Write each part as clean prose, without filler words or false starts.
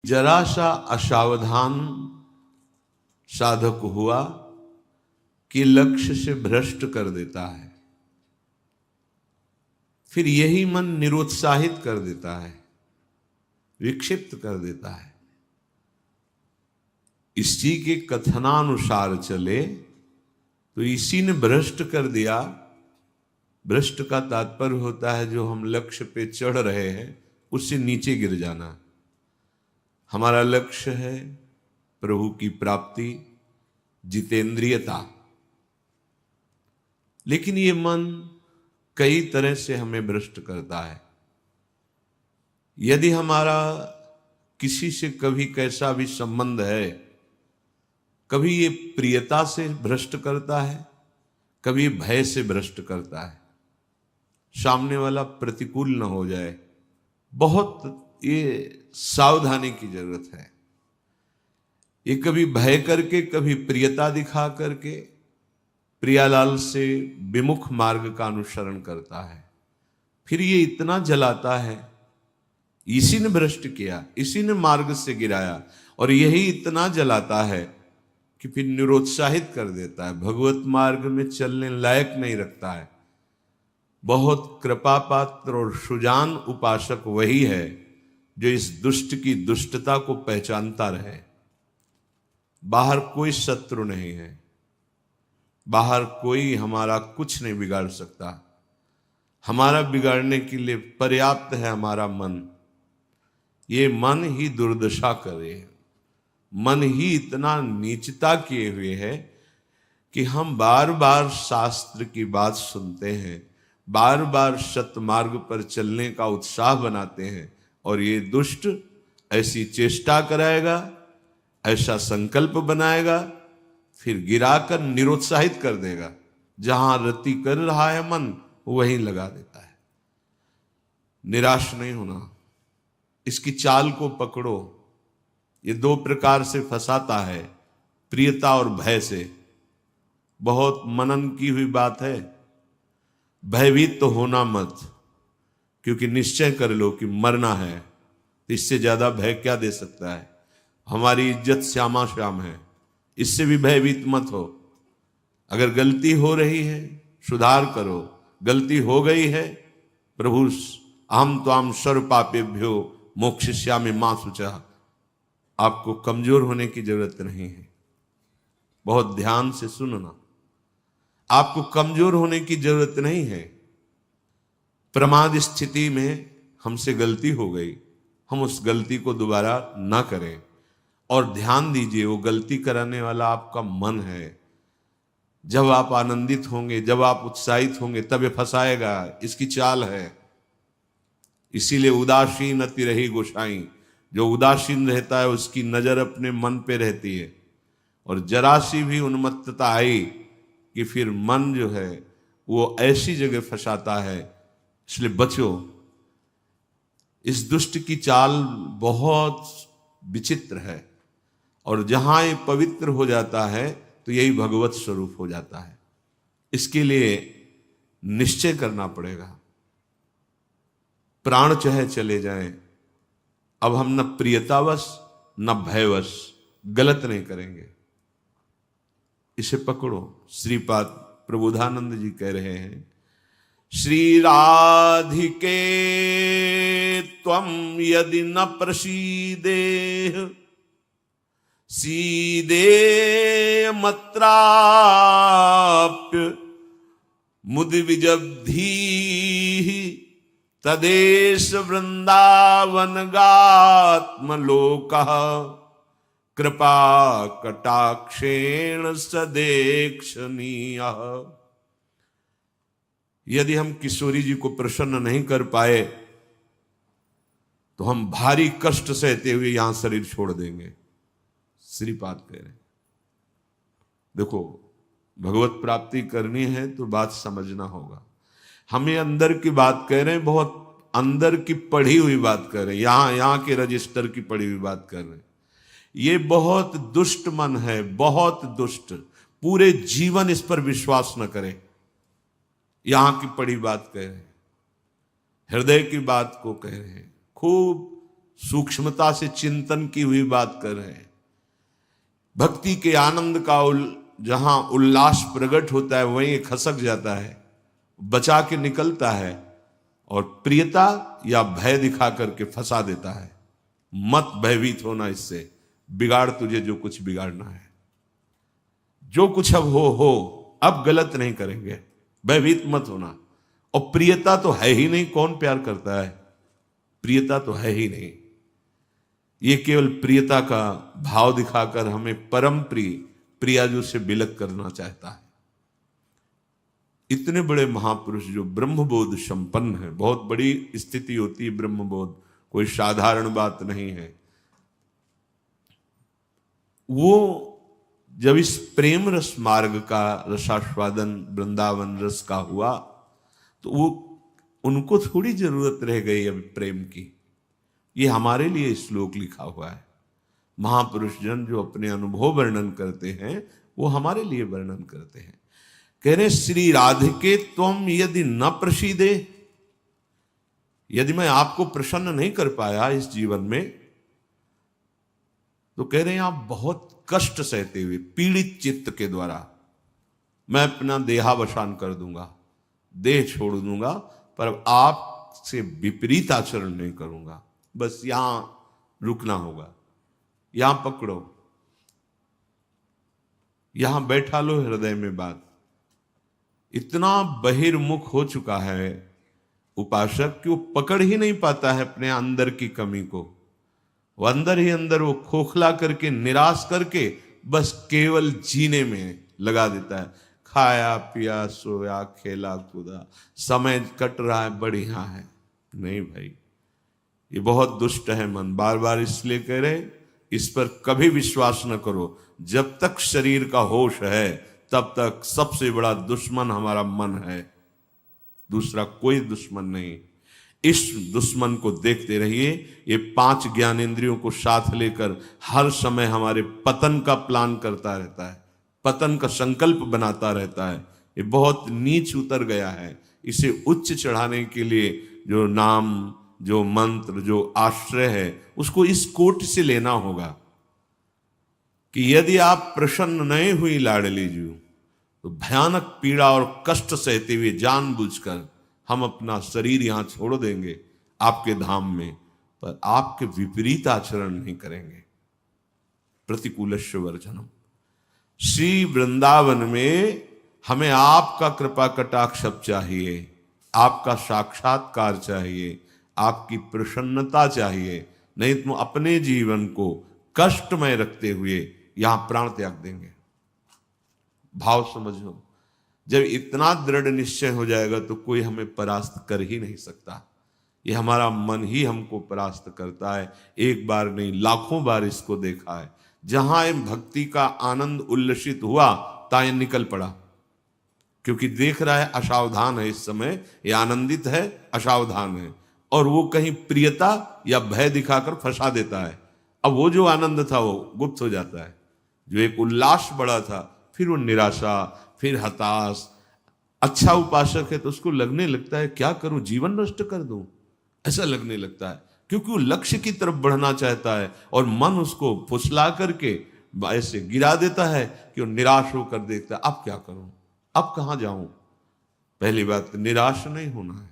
जरा सा असावधान साधक हुआ कि लक्ष्य से भ्रष्ट कर देता है, फिर यही मन निरुत्साहित कर देता है, विक्षिप्त कर देता है। इसी के कथनानुसार चले तो इसी ने भ्रष्ट कर दिया। भ्रष्ट का तात्पर्य होता है जो हम लक्ष्य पे चढ़ रहे हैं उससे नीचे गिर जाना। हमारा लक्ष्य है प्रभु की प्राप्ति, जितेंद्रियता, लेकिन ये मन कई तरह से हमें भ्रष्ट करता है। यदि हमारा किसी से कभी कैसा भी संबंध है, कभी ये प्रियता से भ्रष्ट करता है, कभी भय से भ्रष्ट करता है, सामने वाला प्रतिकूल न हो जाए, बहुत ये सावधानी की जरूरत है। ये कभी भय करके, कभी प्रियता दिखा करके प्रियालाल से विमुख मार्ग का अनुसरण करता है। फिर ये इतना जलाता है, इसी ने भ्रष्ट किया, इसी ने मार्ग से गिराया, और यही इतना जलाता है कि फिर निरुत्साहित कर देता है, भगवत मार्ग में चलने लायक नहीं रखता है। बहुत कृपा पात्र और सुजान उपासक वही है जो इस दुष्ट की दुष्टता को पहचानता रहे। बाहर कोई शत्रु नहीं है, बाहर कोई हमारा कुछ नहीं बिगाड़ सकता। हमारा बिगाड़ने के लिए पर्याप्त है हमारा मन। ये मन ही दुर्दशा करे, मन ही इतना नीचता किए हुए है कि हम बार बार शास्त्र की बात सुनते हैं, बार बार सतमार्ग पर चलने का उत्साह बनाते हैं, और ये दुष्ट ऐसी चेष्टा कराएगा, ऐसा संकल्प बनाएगा, फिर गिराकर निरुत्साहित कर देगा। जहां रति कर रहा है मन वहीं लगा देता है। निराश नहीं होना, इसकी चाल को पकड़ो। ये दो प्रकार से फंसाता है, प्रियता और भय से। बहुत मनन की हुई बात है। भयभीत तो होना मत, क्योंकि निश्चय कर लो कि मरना है, तो इससे ज्यादा भय क्या दे सकता है। हमारी इज्जत श्यामा श्याम है, इससे भी भयभीत मत हो। अगर गलती हो रही है सुधार करो, गलती हो गई है प्रभु अहम त्वाम सर्व पापेभ्यो मोक्षयिष्यामि मा शुचः, आपको कमजोर होने की जरूरत नहीं है। बहुत ध्यान से सुनना, आपको कमजोर होने की जरूरत नहीं है। प्रमाद स्थिति में हमसे गलती हो गई, हम उस गलती को दोबारा ना करें। और ध्यान दीजिए, वो गलती कराने वाला आपका मन है। जब आप आनंदित होंगे, जब आप उत्साहित होंगे, तब ये फंसाएगा, इसकी चाल है। इसीलिए उदासीन अति रही गोसाई, जो उदासीन रहता है उसकी नजर अपने मन पे रहती है, और जरा सी भी उन्मत्तता आई कि फिर मन जो है वो ऐसी जगह फंसाता है। इसलिए बचो, इस दुष्ट की चाल बहुत विचित्र है, और जहां ये पवित्र हो जाता है तो यही भगवत स्वरूप हो जाता है। इसके लिए निश्चय करना पड़ेगा। प्राण चाहे चले जाएं, अब हम न प्रियतावश न भयवश गलत नहीं करेंगे। इसे पकड़ो। श्रीपाद प्रबोधानंद जी कह रहे हैं, श्री राधिके त्वं यदि न प्रसीदेह सीदे मत्राप्य मुदिविजब्धी तदेश वृंदावन गात्मलोकः कृपा कटाक्षेण सदेक्षणीय। यदि हम किशोरी जी को प्रसन्न नहीं कर पाए तो हम भारी कष्ट सहते हुए यहां शरीर छोड़ देंगे। श्रीपाद कह रहे, देखो भगवत प्राप्ति करनी है तो बात समझना होगा। हमें अंदर की बात कह रहे हैं, बहुत अंदर की पढ़ी हुई बात कर रहे हैं, यहां के रजिस्टर की पढ़ी हुई बात कर रहे हैं। ये बहुत दुष्ट मन है, बहुत दुष्ट। पूरे जीवन इस पर विश्वास न करें। यहां की पढ़ी बात कह रहे हैं, हृदय की बात को कह रहे हैं। खूब सूक्ष्मता से चिंतन की हुई बात कर रहे हैं। भक्ति के आनंद का जहां उल्लास प्रकट होता है वहीं खसक जाता है, बचा के निकलता है और प्रियता या भय दिखा करके फंसा देता है। मत भयभीत होना, इससे बिगाड़ तुझे जो कुछ बिगाड़ना है। जो कुछ अब हो, अब गलत नहीं करेंगे, भयभीत मत होना। और प्रियता तो है ही नहीं, कौन प्यार करता है? प्रियता तो है ही नहीं। ये केवल प्रियता का भाव दिखाकर हमें परम प्रियाजू से बिलक करना चाहता है। इतने बड़े महापुरुष जो ब्रह्मबोध संपन्न है, बहुत बड़ी स्थिति होती है ब्रह्मबोध, कोई साधारण बात नहीं है। वो जब इस प्रेम रस मार्ग का रसास्वादन वृंदावन रस का हुआ तो वो उनको थोड़ी जरूरत रह गई अब प्रेम की। ये हमारे लिए श्लोक लिखा हुआ है। महापुरुष जन जो अपने अनुभव वर्णन करते हैं वो हमारे लिए वर्णन करते हैं। कह रहे श्री राधिके त्वम यदि न प्रसीदे, यदि मैं आपको प्रसन्न नहीं कर पाया इस जीवन में, तो कह रहे हैं आप बहुत कष्ट सहते हुए पीड़ित चित्त के द्वारा मैं अपना देहावसान कर दूंगा, देह छोड़ दूंगा, पर आपसे विपरीत आचरण नहीं करूंगा। बस यहां रुकना होगा, यहां पकड़ो, यहां बैठा लो हृदय में बात। इतना बहिर्मुख हो चुका है उपासक कि वो पकड़ ही नहीं पाता है अपने अंदर की कमी को। वो अंदर ही अंदर वो खोखला करके, निराश करके बस केवल जीने में लगा देता है। खाया पिया सोया खेला कूदा, समय कट रहा है, बढ़िया है। नहीं भाई, ये बहुत दुष्ट है मन। बार बार इसलिए कह रहे इस पर कभी विश्वास न करो। जब तक शरीर का होश है तब तक सबसे बड़ा दुश्मन हमारा मन है, दूसरा कोई दुश्मन नहीं। इस दुश्मन को देखते रहिए। ये 5 ज्ञानेंद्रियों को साथ लेकर हर समय हमारे पतन का प्लान करता रहता है, पतन का संकल्प बनाता रहता है। ये बहुत नीच उतर गया है। इसे उच्च चढ़ाने के लिए जो नाम, जो मंत्र, जो आश्रय है, उसको इस कोट से लेना होगा कि यदि आप प्रसन्न नहीं हुई लाडली जी, तो भयानक पीड़ा और कष्ट सहते हुए जानबूझकर हम अपना शरीर यहां छोड़ देंगे आपके धाम में, पर आपके विपरीत आचरण नहीं करेंगे। प्रतिकूलस्य वर्जनम। श्री वृंदावन में हमें आपका कृपा कटाक्ष चाहिए, आपका साक्षात्कार चाहिए, आपकी प्रसन्नता चाहिए। नहीं तो अपने जीवन को कष्टमय रखते हुए यहां प्राण त्याग देंगे। भाव समझो, जब इतना दृढ़ निश्चय हो जाएगा तो कोई हमें परास्त कर ही नहीं सकता। ये हमारा मन ही हमको परास्त करता है। एक बार नहीं, लाखों बार इसको देखा है। जहां भक्ति का आनंद उल्लसित हुआ ताए निकल पड़ा, क्योंकि देख रहा है असावधान है, इस समय ये आनंदित है, असावधान है, और वो कहीं प्रियता या भय दिखाकर फंसा देता है। अब वो जो आनंद था वो गुप्त हो जाता है। जो एक उल्लास बड़ा था, फिर वो निराशा, फिर हताश। अच्छा उपासक है तो उसको लगने लगता है क्या करूं, जीवन नष्ट कर दूं, ऐसा लगने लगता है, क्योंकि वो लक्ष्य की तरफ बढ़ना चाहता है और मन उसको फुसला करके ऐसे गिरा देता है कि वो निराश होकर देखता है अब क्या करूं, अब कहां जाऊं। पहली बात, निराश नहीं होना है।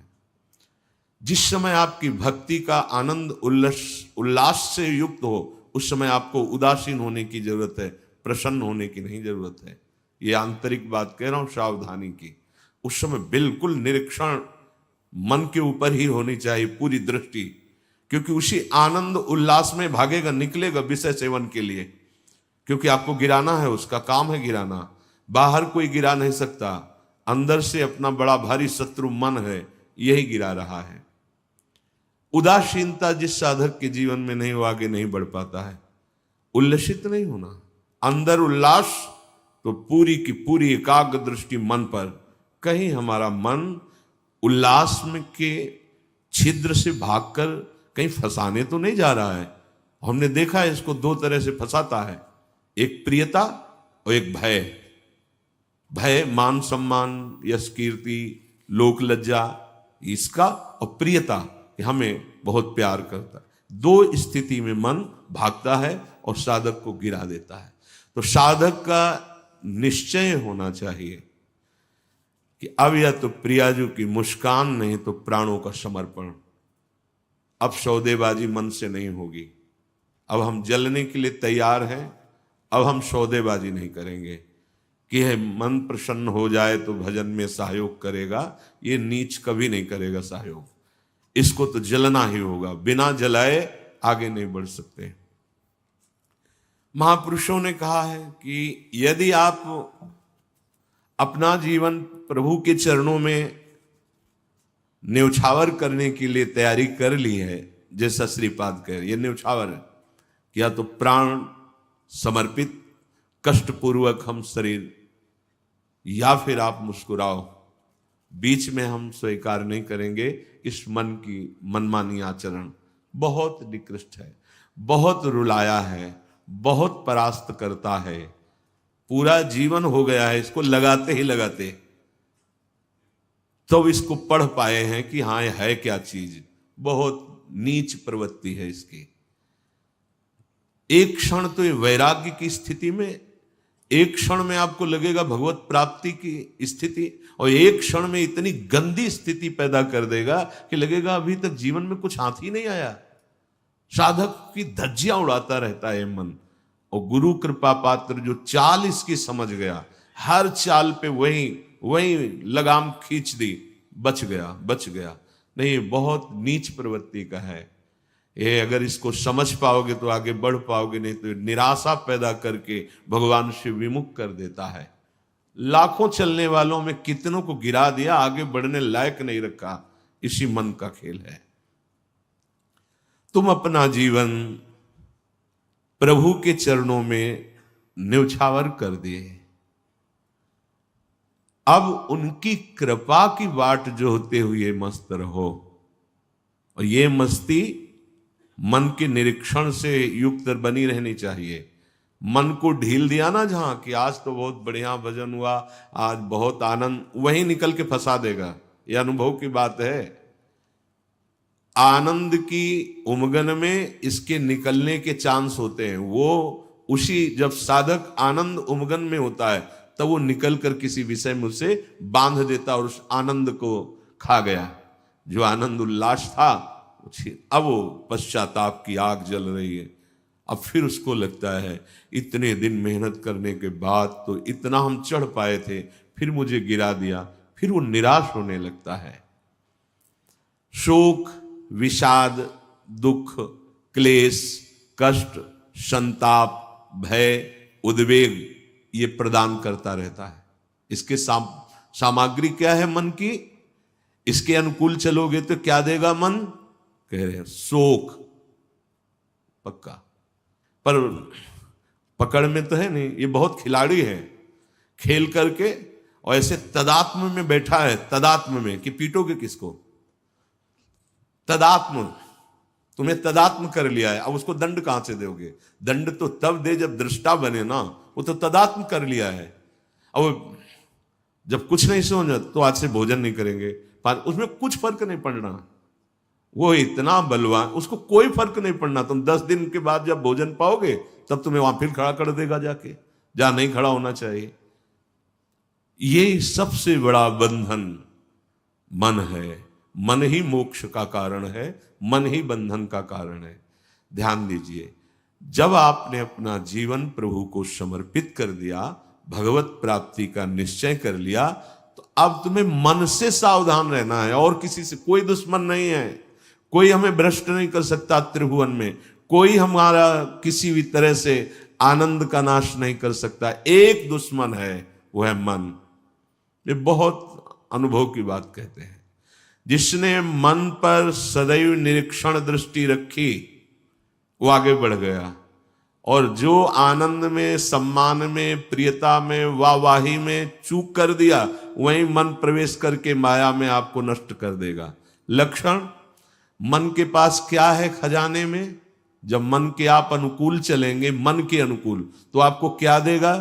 जिस समय आपकी भक्ति का आनंद उल्लास से युक्त हो, उस समय आपको उदासीन होने की जरूरत है, प्रसन्न होने की नहीं जरूरत है। ये आंतरिक बात कह रहा हूं सावधानी की। उस समय बिल्कुल निरीक्षण मन के ऊपर ही होनी चाहिए, पूरी दृष्टि, क्योंकि उसी आनंद उल्लास में भागेगा, निकलेगा विषय सेवन के लिए, क्योंकि आपको गिराना है, उसका काम है गिराना। बाहर कोई गिरा नहीं सकता, अंदर से अपना बड़ा भारी शत्रु मन है, यही गिरा रहा है। उदासीनता जिस साधक के जीवन में नहीं, वो आगे नहीं बढ़ पाता है। उल्लसित नहीं होना, अंदर उल्लास, तो पूरी की पूरी एकाग्र दृष्टि मन पर। कहीं हमारा मन उल्लास में के छिद्र से भागकर कहीं फंसाने तो नहीं जा रहा है। हमने देखा है इसको 2 तरह से फंसाता है, एक प्रियता और एक भय। भय मान सम्मान, यश कीर्ति, लोक लज्जा, इसका, और प्रियता हमें बहुत प्यार करता है। दो स्थिति में मन भागता है और साधक को गिरा देता है। तो साधक का निश्चय होना चाहिए कि अब या तो प्रियाजू की मुस्कान, नहीं तो प्राणों का समर्पण। अब सौदेबाजी मन से नहीं होगी। अब हम जलने के लिए तैयार हैं। अब हम सौदेबाजी नहीं करेंगे कि है मन प्रसन्न हो जाए तो भजन में सहयोग करेगा। ये नीच कभी नहीं करेगा सहयोग। इसको तो जलना ही होगा, बिना जलाए आगे नहीं बढ़ सकते। महापुरुषों ने कहा है कि यदि आप अपना जीवन प्रभु के चरणों में न्यौछावर करने के लिए तैयारी कर ली है, जैसा श्रीपाद कह रहे, ये न्यौछावर है कि या तो प्राण समर्पित कष्टपूर्वक हम शरीर, या फिर आप मुस्कुराओ। बीच में हम स्वीकार नहीं करेंगे इस मन की मनमानी आचरण। बहुत निकृष्ट है, बहुत रुलाया है, बहुत परास्त करता है। पूरा जीवन हो गया है इसको लगाते ही लगाते, तो इसको पढ़ पाए हैं कि हाँ ये है क्या चीज। बहुत नीच प्रवृत्ति है इसकी। एक क्षण तो ये वैराग्य की स्थिति में, एक क्षण में आपको लगेगा भगवत प्राप्ति की स्थिति, और एक क्षण में इतनी गंदी स्थिति पैदा कर देगा कि लगेगा अभी तक जीवन में कुछ हाथ ही नहीं आया। साधक की धज्जियां उड़ाता रहता है मन। और गुरु कृपा पात्र जो चाल इसकी समझ गया, हर चाल पे वही लगाम खींच दी, बच गया। नहीं, बहुत नीच प्रवृत्ति का है ये। अगर इसको समझ पाओगे तो आगे बढ़ पाओगे, नहीं तो निराशा पैदा करके भगवान से विमुख कर देता है। लाखों चलने वालों में कितनों को गिरा दिया, आगे बढ़ने लायक नहीं रखा। इसी मन का खेल है। तुम अपना जीवन प्रभु के चरणों में न्यौछावर कर दिए। अब उनकी कृपा की बाट जोहते हुए मस्त रहो। और ये मस्ती मन के निरीक्षण से युक्त बनी रहनी चाहिए। मन को ढील दिया ना जहां कि आज तो बहुत बढ़िया भजन हुआ, आज बहुत आनंद, वहीं निकल के फंसा देगा। यह अनुभव की बात है। आनंद की उमगन में इसके निकलने के चांस होते हैं। वो उसी, जब साधक आनंद उमगन में होता है तब वो निकल कर किसी विषय में उसे बांध देता और उस आनंद को खा गया। जो आनंद उल्लास था, अब वो पश्चाताप की आग जल रही है। अब फिर उसको लगता है इतने दिन मेहनत करने के बाद तो इतना हम चढ़ पाए थे, फिर मुझे गिरा दिया। फिर वो निराश होने लगता है। शोक, विषाद, दुख, क्लेश, कष्ट, संताप, भय, उद्वेग ये प्रदान करता रहता है। इसके सामग्री क्या है मन की? इसके अनुकूल चलोगे तो क्या देगा मन? कह रहे हैं शोक पक्का। पर पकड़ में तो है नहीं, ये बहुत खिलाड़ी है। खेल करके और ऐसे तदात्म में बैठा है, तदात्म में कि पीटोगे किसको? तदात्म, तुम्हें तदात्म कर लिया है। अब उसको दंड कहां से दोगे? दंड तो तब दे जब दृष्टा बने ना। वो तो तदात्म कर लिया है। अब जब कुछ नहीं समझ तो आज से भोजन नहीं करेंगे, उसमें कुछ फर्क नहीं पड़ना। वो इतना बलवान, उसको कोई फर्क नहीं पड़ना। तुम 10 दिन के बाद जब भोजन पाओगे तब तुम्हें वहां फिर खड़ा कर देगा जाके, जहां नहीं खड़ा होना चाहिए। ये सबसे बड़ा बंधन मन है। मन ही मोक्ष का कारण है, मन ही बंधन का कारण है। ध्यान दीजिए, जब आपने अपना जीवन प्रभु को समर्पित कर दिया, भगवत प्राप्ति का निश्चय कर लिया, तो अब तुम्हें मन से सावधान रहना है। और किसी से कोई दुश्मन नहीं है। कोई हमें भ्रष्ट नहीं कर सकता त्रिभुवन में। कोई हमारा किसी भी तरह से आनंद का नाश नहीं कर सकता। एक दुश्मन है, वो है मन। ये बहुत अनुभव की बात कहते हैं। जिसने मन पर सदैव निरीक्षण दृष्टि रखी वो आगे बढ़ गया। और जो आनंद में, सम्मान में, प्रियता में, वाहवाही में चूक कर दिया, वहीं मन प्रवेश करके माया में आपको नष्ट कर देगा। लक्षण मन के पास क्या है खजाने में? जब मन के आप अनुकूल चलेंगे, मन के अनुकूल, तो आपको क्या देगा?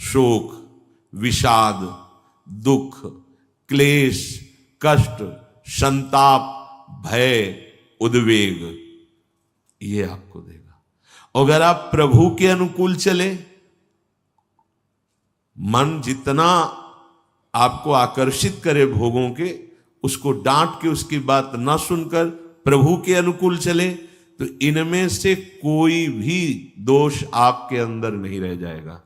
शोक, विषाद, दुख, क्लेश, कष्ट, संताप, भय, उद्वेग। ये आपको देगा। अगर आप प्रभु के अनुकूल चले, मन जितना आपको आकर्षित करे भोगों के, उसको डांट के उसकी बात ना सुनकर प्रभु के अनुकूल चले, तो इनमें से कोई भी दोष आपके अंदर नहीं रह जाएगा।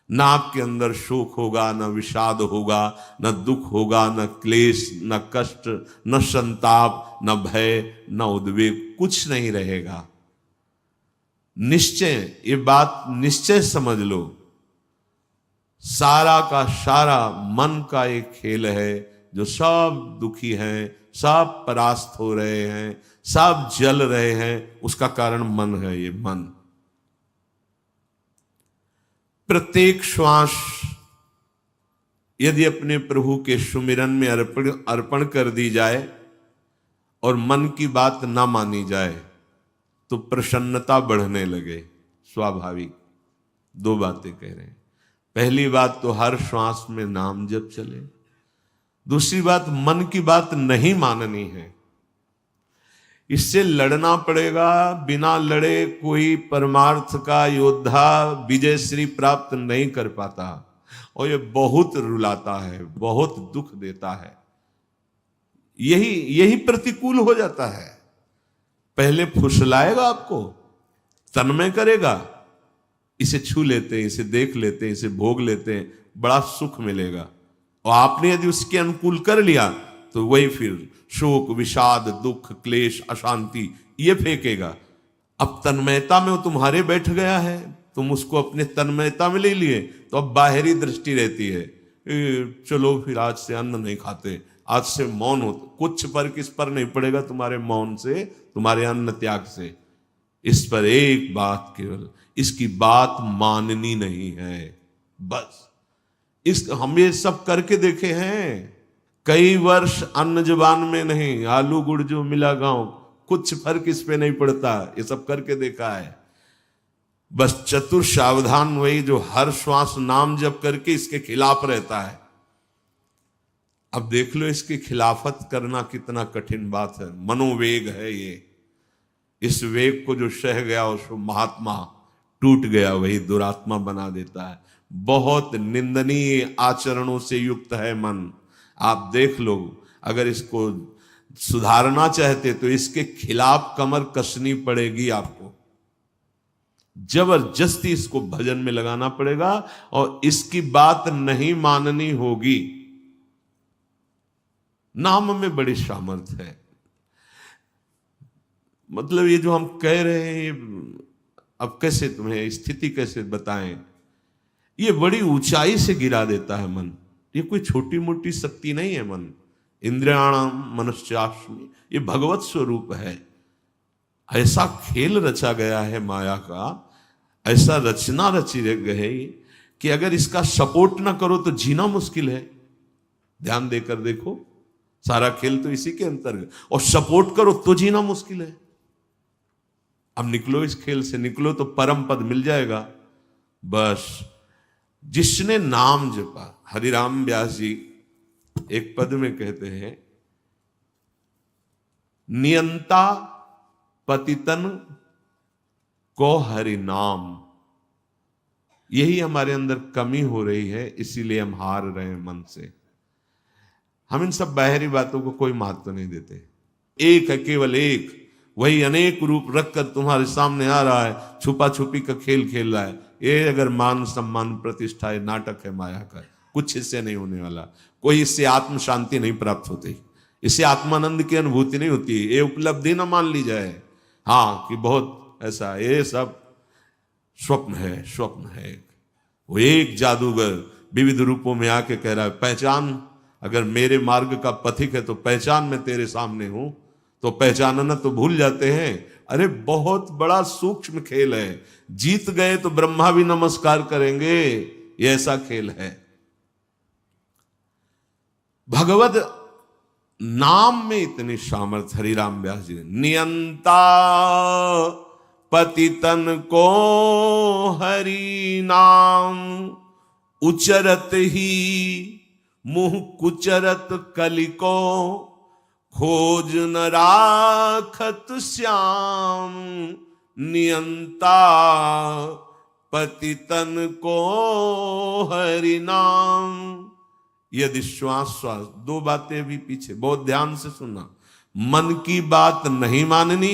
ना आपके अंदर शोक होगा, ना विषाद होगा, न दुख होगा, न क्लेश, न कष्ट, न संताप, न भय, न उद्वेग, कुछ नहीं रहेगा। निश्चय, ये बात निश्चय समझ लो, सारा का सारा मन का एक खेल है। जो सब दुखी हैं, सब परास्त हो रहे हैं, सब जल रहे हैं, उसका कारण मन है। ये मन प्रत्येक श्वास यदि अपने प्रभु के सुमिरन में अर्पण कर दी जाए और मन की बात ना मानी जाए, तो प्रसन्नता बढ़ने लगे। स्वाभाविक दो बातें कह रहे हैं। पहली बात तो हर श्वास में नाम जप चले। दूसरी बात, मन की बात नहीं माननी है। इससे लड़ना पड़ेगा। बिना लड़े कोई परमार्थ का योद्धा विजय श्री प्राप्त नहीं कर पाता, और ये बहुत रुलाता है, बहुत दुख देता है। यही प्रतिकूल हो जाता है। पहले फुसलाएगा आपको, तन्मय करेगा, इसे छू लेते हैं, इसे देख लेते हैं, इसे भोग लेते हैं, बड़ा सुख मिलेगा। और आपने यदि उसके अनुकूल कर लिया तो वही फिर शोक, विषाद, दुख, क्लेश, अशांति ये फेंकेगा। अब तन्मयता में वो तुम्हारे बैठ गया है, तुम उसको अपने तन्मयता में ले लिए, तो अब बाहरी दृष्टि रहती है, चलो फिर आज से अन्न नहीं खाते, आज से मौन हो। कुछ फर्क इस पर नहीं पड़ेगा तुम्हारे मौन से, तुम्हारे अन्न त्याग से। इस पर एक बात केवल, इसकी बात माननी नहीं है, बस। हम ये सब करके देखे हैं। कई वर्ष अन्न जुबान में नहीं, आलू गुड़ जो मिला गांव, कुछ फर्क इस पे नहीं पड़ता। ये सब करके देखा है। बस चतुर सावधान वही जो हर श्वास नाम जप करके इसके खिलाफ रहता है। अब देख लो इसकी खिलाफत करना कितना कठिन बात है। मनोवेग है ये। इस वेग को जो सह गया उसको महात्मा, टूट गया वही दुरात्मा बना देता है। बहुत निंदनीय आचरणों से युक्त है मन। आप देख लो, अगर इसको सुधारना चाहते तो इसके खिलाफ कमर कसनी पड़ेगी आपको। जबरदस्ती इसको भजन में लगाना पड़ेगा और इसकी बात नहीं माननी होगी। नाम में बड़ी सामर्थ्य है। मतलब ये जो हम कह रहे हैं, अब कैसे तुम्हें स्थिति कैसे बताएं, ये बड़ी ऊंचाई से गिरा देता है मन। ये कोई छोटी मोटी शक्ति नहीं है मन। इंद्रियाणाम मनश्चास्मि, ये भगवत स्वरूप है। ऐसा खेल रचा गया है माया का, ऐसा रचना रची गई कि अगर इसका सपोर्ट ना करो तो जीना मुश्किल है। ध्यान देकर देखो, सारा खेल तो इसी के अंतर्गत, और सपोर्ट करो तो जीना मुश्किल है। अब निकलो इस खेल से, निकलो तो परम पद मिल जाएगा। बस जिसने नाम जपा, हरिराम व्यास जी एक पद में कहते हैं, नियंता पतितन को हरि नाम। यही हमारे अंदर कमी हो रही है, इसीलिए हम हार रहे हैं मन से। हम इन सब बाहरी बातों को कोई महत्व नहीं देते। एक है, केवल एक, वही अनेक रूप रखकर तुम्हारे सामने आ रहा है, छुपा छुपी का खेल खेल रहा है। ये अगर मान सम्मान प्रतिष्ठा है, नाटक है माया का, कुछ इससे नहीं होने वाला। कोई इससे आत्म शांति नहीं प्राप्त होती, इससे आत्मानंद की अनुभूति नहीं होती। ये उपलब्धि ना मान ली जाए हाँ कि बहुत ऐसा, ये सब स्वप्न है, स्वप्न है। वो एक जादूगर विविध रूपों में आके कह रहा है, पहचान, अगर मेरे मार्ग का पथिक है तो पहचान, मैं तेरे सामने हूं। तो पहचानना तो भूल जाते हैं। अरे बहुत बड़ा सूक्ष्म खेल है। जीत गए तो ब्रह्मा भी नमस्कार करेंगे, ये ऐसा खेल है। भगवत नाम में इतनी सामर्थ्य। हरिराम व्यास जी, नियंता पतितन को हरि नाम, उचरत ही मुंह कुचरत कलिको, खोज न राखत श्याम, नियंता पतितन को हरि नाम। यदि श्वास श्वास, दो बातें भी पीछे बहुत ध्यान से सुनना। मन की बात नहीं माननी,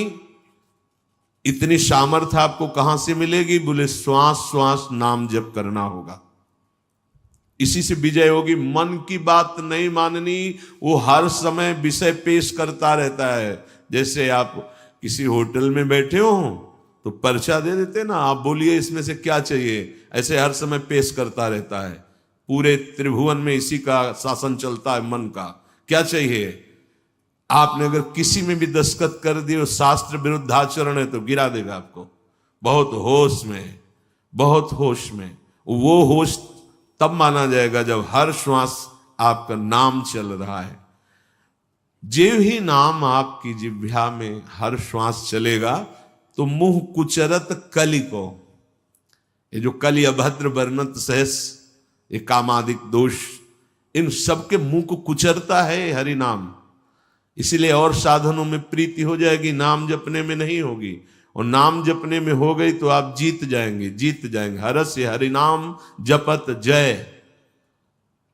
इतनी सामर्थ्य आपको कहां से मिलेगी? बोले श्वास श्वास नाम जप करना होगा, इसी से विजय होगी। मन की बात नहीं माननी, वो हर समय विषय पेश करता रहता है। जैसे आप किसी होटल में बैठे हो तो पर्चा दे देते ना, आप बोलिए इसमें से क्या चाहिए, ऐसे हर समय पेश करता रहता है। पूरे त्रिभुवन में इसी का शासन चलता है, मन का। क्या चाहिए? आपने अगर किसी में भी दस्तखत कर दिए, शास्त्र विरुद्ध आचरण है, तो गिरा देगा आपको। बहुत होश में, बहुत होश में। वो होश तब माना जाएगा जब हर श्वास आपका नाम चल रहा है। जो ही नाम आपकी जिह्वा में हर श्वास चलेगा तो मुंह कुचरत कलि को, ये जो कलि अभद्र वर्णत सहस, ये कामादिक दोष, इन सबके मुंह को कुचरता है हरि नाम। इसीलिए और साधनों में प्रीति हो जाएगी, नाम जपने में नहीं होगी। और नाम जपने में हो गई तो आप जीत जाएंगे, जीत जाएंगे। हरस्य हरि नाम जपत जय।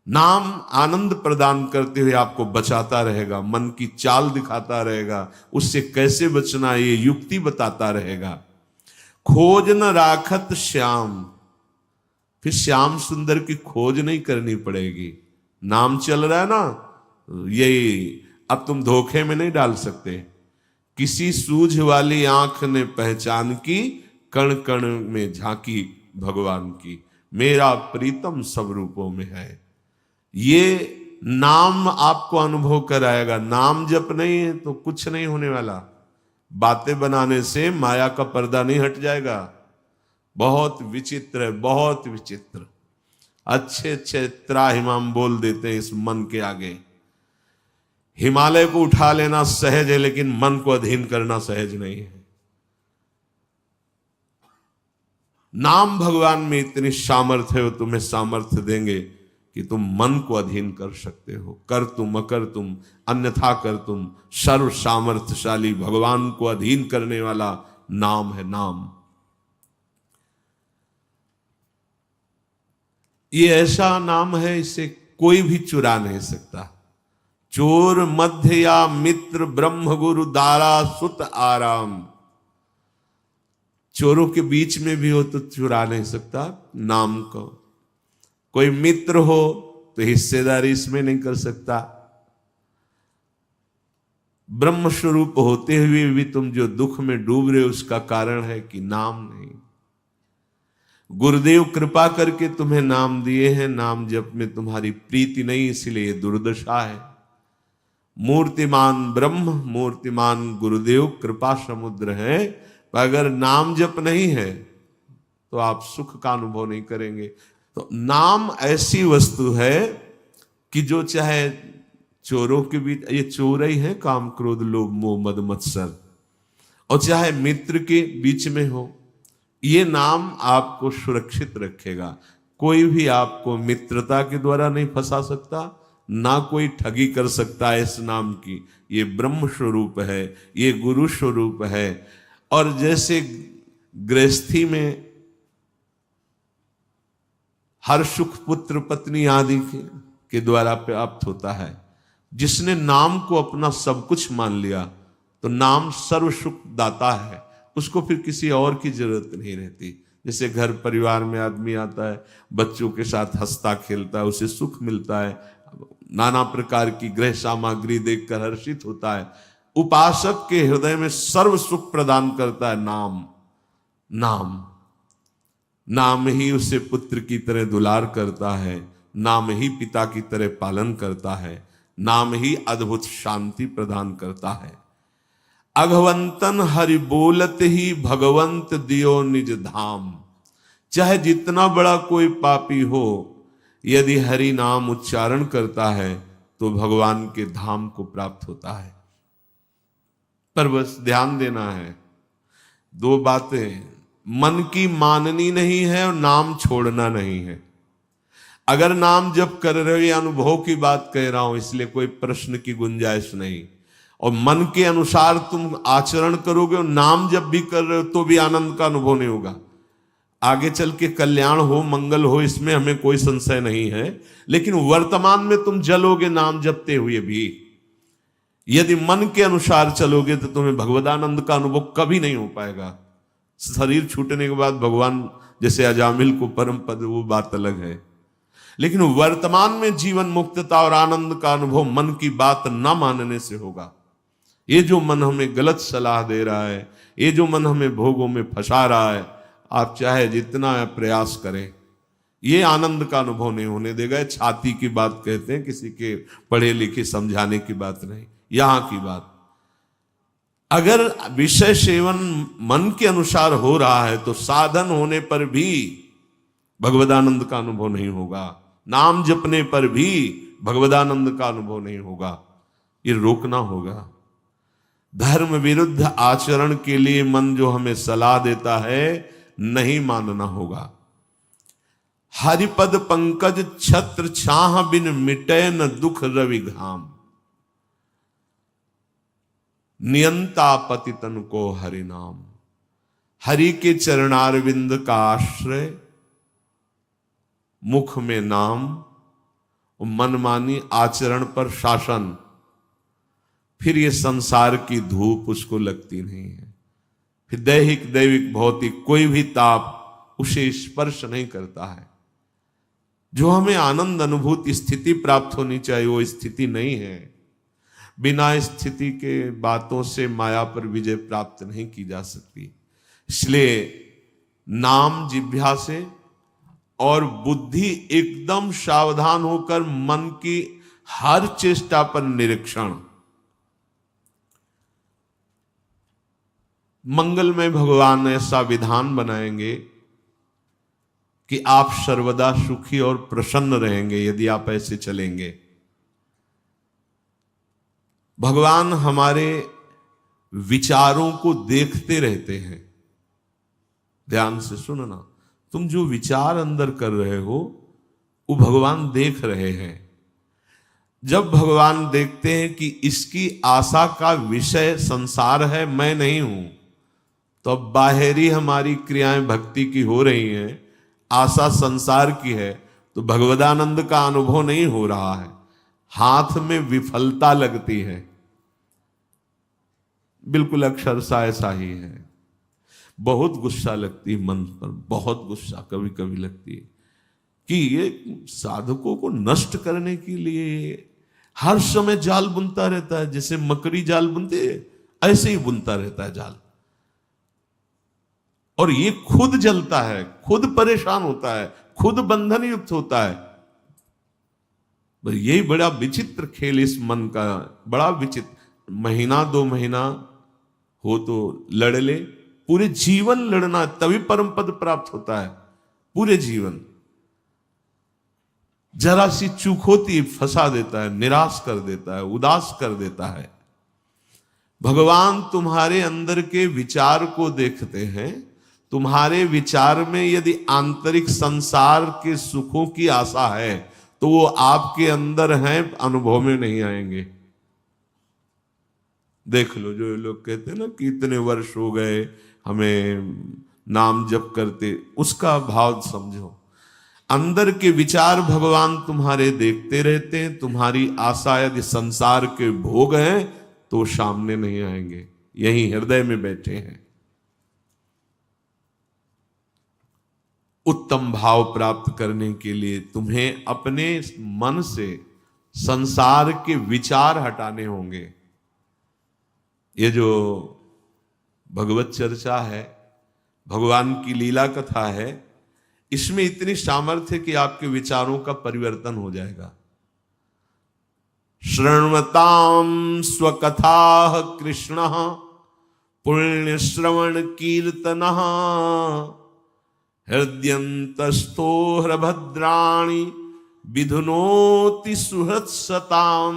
नाम आनंद प्रदान करते हुए आपको बचाता रहेगा, मन की चाल दिखाता रहेगा, उससे कैसे बचना ये युक्ति बताता रहेगा। खोज न राखत श्याम, फिर श्याम सुंदर की खोज नहीं करनी पड़ेगी। नाम चल रहा है ना, यही अब तुम धोखे में नहीं डाल सकते। किसी सूझ वाली आंख ने पहचान की, कण कण में झांकी भगवान की। मेरा प्रीतम सब रूपों में है। ये नाम आपको अनुभव कराएगा। नाम जप नहीं है तो कुछ नहीं होने वाला। बातें बनाने से माया का पर्दा नहीं हट जाएगा। बहुत विचित्र है, बहुत विचित्र। अच्छे अच्छे त्राहिमाम बोल देते हैं इस मन के आगे। हिमालय को उठा लेना सहज है, लेकिन मन को अधीन करना सहज नहीं है। नाम भगवान में इतनी सामर्थ्य है, वो तुम्हें सामर्थ्य देंगे कि तुम मन को अधीन कर सकते हो। कर तुम अकर तुम अन्यथा कर तुम, सर्व सामर्थ्यशाली भगवान को अधीन करने वाला नाम है नाम। ये ऐसा नाम है, इसे कोई भी चुरा नहीं सकता। चोर मध्य या मित्र, ब्रह्म गुरु दारा सुत आराम। चोरों के बीच में भी हो तो चुरा नहीं सकता नाम को। कोई मित्र हो तो हिस्सेदारी इसमें नहीं कर सकता। ब्रह्म स्वरूप होते हुए भी तुम जो दुख में डूब रहे हो, उसका कारण है कि नाम नहीं। गुरुदेव कृपा करके तुम्हें नाम दिए हैं, नाम जप में तुम्हारी प्रीति नहीं, इसलिए दुर्दशा है। मूर्तिमान ब्रह्म, मूर्तिमान गुरुदेव कृपा समुद्र है, पर अगर नाम जप नहीं है तो आप सुख का अनुभव नहीं करेंगे। तो नाम ऐसी वस्तु है कि जो चाहे चोरों के बीच, ये चोर ही है, काम क्रोध लोभ मोह मद मत्सर, और चाहे मित्र के बीच में हो, ये नाम आपको सुरक्षित रखेगा। कोई भी आपको मित्रता के द्वारा नहीं फंसा सकता, ना कोई ठगी कर सकता है इस नाम की। ये ब्रह्म स्वरूप है, ये गुरु स्वरूप है। और जैसे गृहस्थी में हर सुख पुत्र पत्नी आदि के द्वारा प्राप्त होता है, जिसने नाम को अपना सब कुछ मान लिया तो नाम सर्व सुख दाता है, उसको फिर किसी और की जरूरत नहीं रहती। जैसे घर परिवार में आदमी आता है, बच्चों के साथ हंसता खेलता है, उसे सुख मिलता है, नाना प्रकार की गृह सामग्री देखकर हर्षित होता है। उपासक के हृदय में सर्व सुख प्रदान करता है नाम। नाम नाम ही उसे पुत्र की तरह दुलार करता है, नाम ही पिता की तरह पालन करता है, नाम ही अद्भुत शांति प्रदान करता है। अघवंतन हरि बोलत ही भगवंत दियो निज धाम। चाहे जितना बड़ा कोई पापी हो, यदि हरि नाम उच्चारण करता है तो भगवान के धाम को प्राप्त होता है। पर बस ध्यान देना है, दो बातें, मन की माननी नहीं है और नाम छोड़ना नहीं है। अगर नाम जप कर रहे हो, ये अनुभव की बात कह रहा हूं, इसलिए कोई प्रश्न की गुंजाइश नहीं। और मन के अनुसार तुम आचरण करोगे और नाम जब भी कर रहे हो तो भी आनंद का अनुभव नहीं होगा। आगे चल के कल्याण हो, मंगल हो, इसमें हमें कोई संशय नहीं है, लेकिन वर्तमान में तुम जलोगे नाम जपते हुए भी। यदि मन के अनुसार चलोगे तो तुम्हें भगवदानंद का अनुभव कभी नहीं हो पाएगा। शरीर छूटने के बाद भगवान जैसे अजामिल को परम पद, वो बात अलग है, लेकिन वर्तमान में जीवन मुक्तता और आनंद का अनुभव मन की बात न मानने से होगा। ये जो मन हमें गलत सलाह दे रहा है, ये जो मन हमें भोगों में फंसा रहा है, आप चाहे जितना प्रयास करें, ये आनंद का अनुभव नहीं होने देगा। छाती की बात कहते हैं, किसी के पढ़े लिखे समझाने की बात नहीं, यहां की बात। अगर विषय सेवन मन के अनुसार हो रहा है तो साधन होने पर भी भगवदानंद का अनुभव नहीं होगा, नाम जपने पर भी भगवदानंद का अनुभव नहीं होगा। ये रोकना होगा। धर्म विरुद्ध आचरण के लिए मन जो हमें सलाह देता है, नहीं मानना होगा। हरिपद पंकज छत्र छाह बिन मिटे न दुख रवि घाम, नियंता पतितन को हरि नाम। हरि के चरणारविंद का आश्रय, मुख में नाम, मनमानी आचरण पर शासन, फिर ये संसार की धूप उसको लगती नहीं है। फिर दैहिक दैविक भौतिक कोई भी ताप उसे स्पर्श नहीं करता है। जो हमें आनंद अनुभूति स्थिति प्राप्त होनी चाहिए, वो स्थिति नहीं है। बिना स्थिति के बातों से माया पर विजय प्राप्त नहीं की जा सकती। इसलिए नाम जिह्वा से और बुद्धि एकदम सावधान होकर मन की हर चेष्टा पर निरीक्षण। मंगलमय भगवान ऐसा विधान बनाएंगे कि आप सर्वदा सुखी और प्रसन्न रहेंगे यदि आप ऐसे चलेंगे। भगवान हमारे विचारों को देखते रहते हैं। ध्यान से सुनना, तुम जो विचार अंदर कर रहे हो वो भगवान देख रहे हैं। जब भगवान देखते हैं कि इसकी आशा का विषय संसार है, मैं नहीं हूं, तो अब बाहरी हमारी क्रियाएं भक्ति की हो रही हैं, आशा संसार की है, तो भगवदानंद का अनुभव नहीं हो रहा है, हाथ में विफलता लगती है। बिल्कुल अक्षरशः ऐसा ही है। बहुत गुस्सा लगती है मन पर, बहुत गुस्सा कभी कभी लगती है कि ये साधकों को नष्ट करने के लिए हर समय जाल बुनता रहता है। जैसे मकड़ी जाल बुनती है, ऐसे ही बुनता रहता है जाल, और ये खुद जलता है, खुद परेशान होता है, खुद बंधन युक्त होता है। यही बड़ा विचित्र खेल इस मन का, बड़ा विचित्र। महीना 2 महीना हो तो लड़ ले, पूरे जीवन लड़ना, तभी परम पद प्राप्त होता है। पूरे जीवन जरा सी चूक होती फंसा देता है, निराश कर देता है, उदास कर देता है। भगवान तुम्हारे अंदर के विचार को देखते हैं। तुम्हारे विचार में यदि आंतरिक संसार के सुखों की आशा है तो वो आपके अंदर हैं, अनुभव में नहीं आएंगे। देख लो, जो लोग कहते हैं ना कि इतने वर्ष हो गए हमें नाम जप करते, उसका भाव समझो। अंदर के विचार भगवान तुम्हारे देखते रहते हैं। तुम्हारी आशा यदि संसार के भोग हैं तो सामने नहीं आएंगे, यही हृदय में बैठे हैं। उत्तम भाव प्राप्त करने के लिए तुम्हें अपने मन से संसार के विचार हटाने होंगे। ये जो भगवत चर्चा है, भगवान की लीला कथा है, इसमें इतनी सामर्थ्य कि आपके विचारों का परिवर्तन हो जाएगा। श्रृण्वताम स्वकथा कृष्ण पुण्य श्रवण कीर्तन हृदयंतस्थो हृभद्राणि विधुनोति सुहृत्सताम।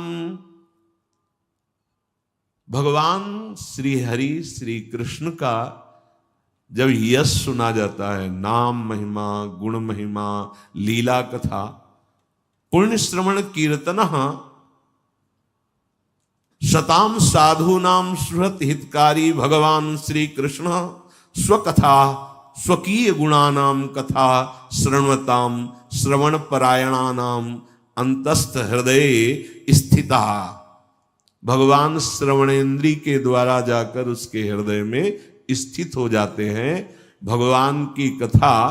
भगवान श्री हरि श्री कृष्ण का जब यश सुना जाता है, नाम महिमा, गुण महिमा, लीला कथा, पुण्य श्रवण कीर्तन, सताम साधूनाम सुहृत हितकारी भगवान श्री कृष्ण स्वकथा स्वकीय गुणानाम कथा श्रृण्वताम श्रवण परायणानाम अंतस्थ हृदय स्थिता। भगवान श्रवणेन्द्री के द्वारा जाकर उसके हृदय में स्थित हो जाते हैं। भगवान की कथा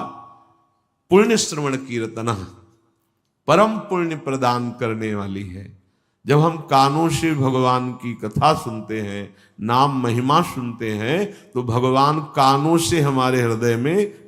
पुण्य श्रवण कीर्तना परम पुण्य प्रदान करने वाली है। जब हम कानों से भगवान की कथा सुनते हैं, नाम महिमा सुनते हैं, तो भगवान कानों से हमारे हृदय में